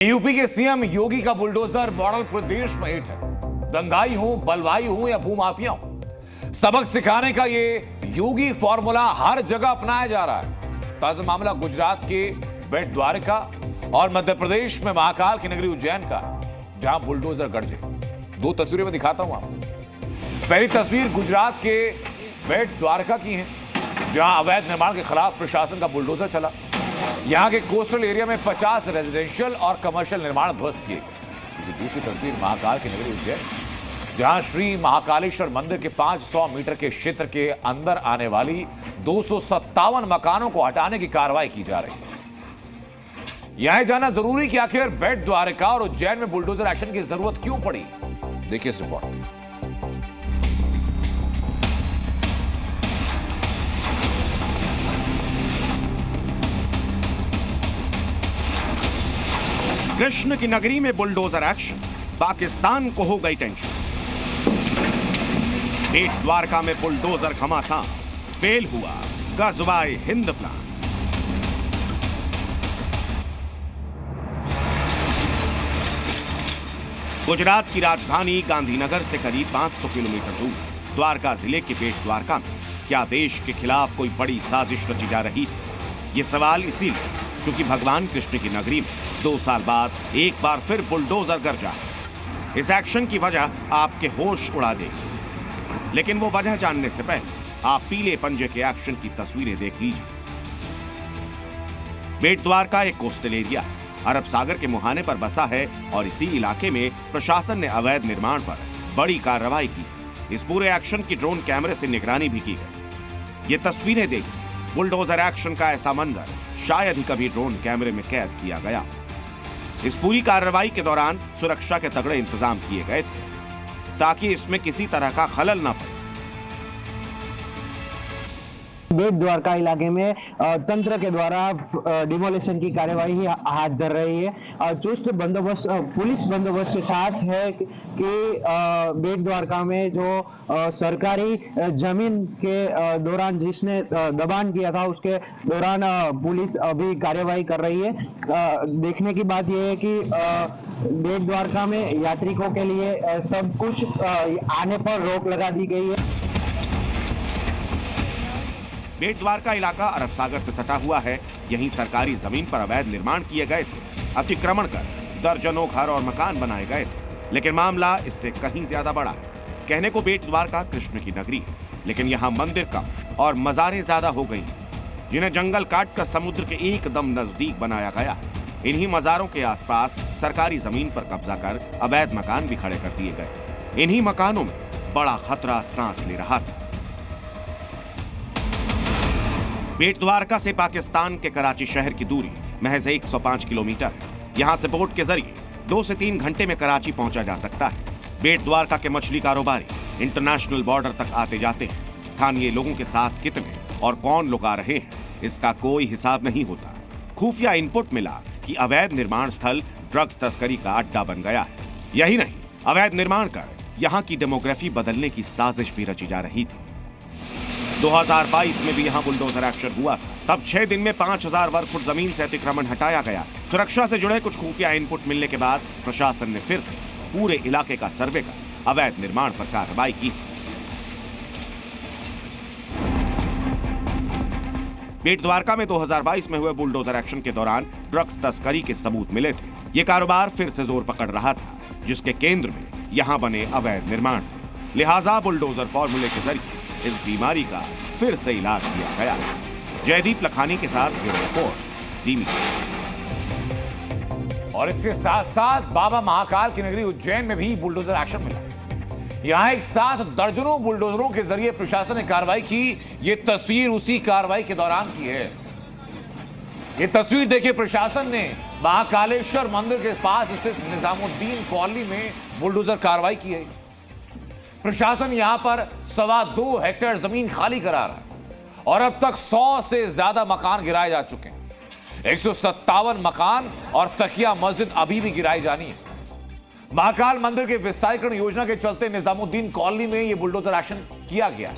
UP के CM योगी का bulldozer model पूरे देश में हिट है। दंगाई हो, बलवाई हो या भूमाफिया हो, सबक सिखाने का ये योगी फॉर्मूला हर जगह अपनाया जा रहा है। ताजा मामला गुजरात के बेट द्वारका और मध्य प्रदेश में महाकाल की नगरी उज्जैन का, जहां बुलडोजर गरजे। दो तस्वीरें में दिखाता हूं आपको। पहली तस्वीर गुजरात के बेट द्वारका की है, जहां अवैध निर्माण के खिलाफ प्रशासन का बुलडोजर चला। यहां के कोस्टल एरिया में 50 रेजिडेंशियल और कमर्शियल निर्माण ध्वस्त किए गए। दूसरी तस्वीर महाकाल की नगरी उज्जैन, जहां श्री महाकालेश्वर मंदिर के 500 मीटर के क्षेत्र के अंदर आने वाली 257 मकानों को हटाने की कार्रवाई की जा रही है। यहां जाना जरूरी कि आखिर बेट द्वारका और उज्जैन में बुलडोजर एक्शन की जरूरत क्यों पड़ी। देखिए इस रिपोर्ट। कृष्ण की नगरी में बुलडोजर एक्शन, पाकिस्तान को हो गई टेंशन। बेट द्वारका में बुलडोजर घमासान, फेल हुआ गज़वाए हिंद प्लान। गुजरात की राजधानी गांधीनगर से करीब 500 किलोमीटर दूर द्वारका जिले के बेट द्वारका में क्या देश के खिलाफ कोई बड़ी साजिश रची जा रही है? ये सवाल इसीलिए क्योंकि भगवान कृष्ण की नगरी में 2 साल बाद एक बार फिर बुलडोजर गरजा। इस एक्शन की वजह आपके होश उड़ा देगी, लेकिन वो वजह जानने से पहले आप पीले पंजे के एक्शन की तस्वीरें देख लीजिए। बेट द्वारका एक कोस्टल एरिया है, अरब सागर के मुहाने पर बसा है और इसी इलाके में प्रशासन ने अवैध निर्माण पर बड़ी कार्रवाई की। इस पूरे एक्शन की ड्रोन कैमरे से निगरानी भी की गई। ये तस्वीरें देखिए, बुलडोजर एक्शन का ऐसा मंजर शायद ही कभी ड्रोन कैमरे में कैद किया गया। इस पूरी कार्रवाई के दौरान सुरक्षा के तगड़े इंतजाम किए गए थे ताकि इसमें किसी तरह का खलल न पड़े। बेट द्वारका इलाके में तंत्र के द्वारा डिमोलिशन की कार्यवाही हाथ धर रही है। चुस्त बंदोबस्त, पुलिस बंदोबस्त के साथ है कि बेट द्वारका में जो सरकारी जमीन के दौरान जिसने दबान किया था, उसके दौरान पुलिस अभी कार्यवाही कर रही है। देखने की बात यह है कि बेट द्वारका में यात्रिकों के लिए सब कुछ आने पर रोक लगा दी गई है। बेट द्वारका इलाका अरब सागर से सटा हुआ है। यहीं सरकारी जमीन पर अवैध निर्माण किए गए थे। अतिक्रमण कर दर्जनों घर और मकान बनाए गए थे, लेकिन मामला इससे कहीं ज्यादा बड़ा है। कहने को बेट द्वारका कृष्ण की नगरी है, लेकिन यहाँ मंदिर कम और मजारें ज्यादा हो गई, जिन्हें जंगल काट कर समुद्र के एकदम नजदीक बनाया गया। इन्हीं मजारों के आसपास सरकारी जमीन पर कब्जा कर अवैध मकान भी खड़े कर दिए गए। इन्हीं मकानों में बड़ा खतरा सांस ले रहा था। बेट द्वारका से पाकिस्तान के कराची शहर की दूरी महज 105 किलोमीटर है। यहाँ से बोट के जरिए 2 से 3 घंटे में कराची पहुंचा जा सकता है। बेट द्वारका के मछली कारोबारी इंटरनेशनल बॉर्डर तक आते जाते हैं। स्थानीय लोगों के साथ कितने और कौन लोग आ रहे हैं, इसका कोई हिसाब नहीं होता। खुफिया इनपुट मिला कि अवैध निर्माण स्थल ड्रग्स तस्करी का अड्डा बन गया है। यही नहीं, अवैध निर्माण कर यहाँ की डेमोग्राफी बदलने की साजिश भी रची जा रही थी। 2022 में भी यहां बुलडोजर एक्शन हुआ। तब 6 दिन में 5000 वर्ग फुट जमीन से अतिक्रमण हटाया गया। सुरक्षा से जुड़े कुछ खुफिया इनपुट मिलने के बाद प्रशासन ने फिर से पूरे इलाके का सर्वे कर अवैध निर्माण पर कार्रवाई की। बेट द्वारका में 2022 में हुए बुलडोजर एक्शन के दौरान ड्रग्स तस्करी के सबूत मिले थे। ये कारोबार फिर से जोर पकड़ रहा था, जिसके केंद्र में यहां बने अवैध निर्माण। लिहाजा बुलडोजर फॉर्मूले के जरिए इस बीमारी का फिर से इलाज किया गया। जयदीप लखानी के साथ रिपोर्ट ज़ी मीडिया। और इसके साथ साथ बाबा महाकाल की नगरी उज्जैन में भी बुलडोजर एक्शन मिला। यहां एक साथ दर्जनों बुलडोजरों के जरिए प्रशासन ने कार्रवाई की। यह तस्वीर उसी कार्रवाई के दौरान की है। यह तस्वीर देखिए, प्रशासन ने महाकालेश्वर मंदिर के पास स्थित निजामुद्दीन कॉलोनी में बुलडोजर कार्रवाई की है। प्रशासन यहां पर 2.25 हेक्टेयर जमीन खाली करा रहा है और अब तक 100 से ज्यादा मकान गिराए जा चुके हैं। 157 मकान और तकिया मस्जिद अभी भी गिराई जानी है। महाकाल मंदिर के विस्तारीकरण योजना के चलते निजामुद्दीन कॉलोनी में यह बुलडोजर एक्शन किया गया है।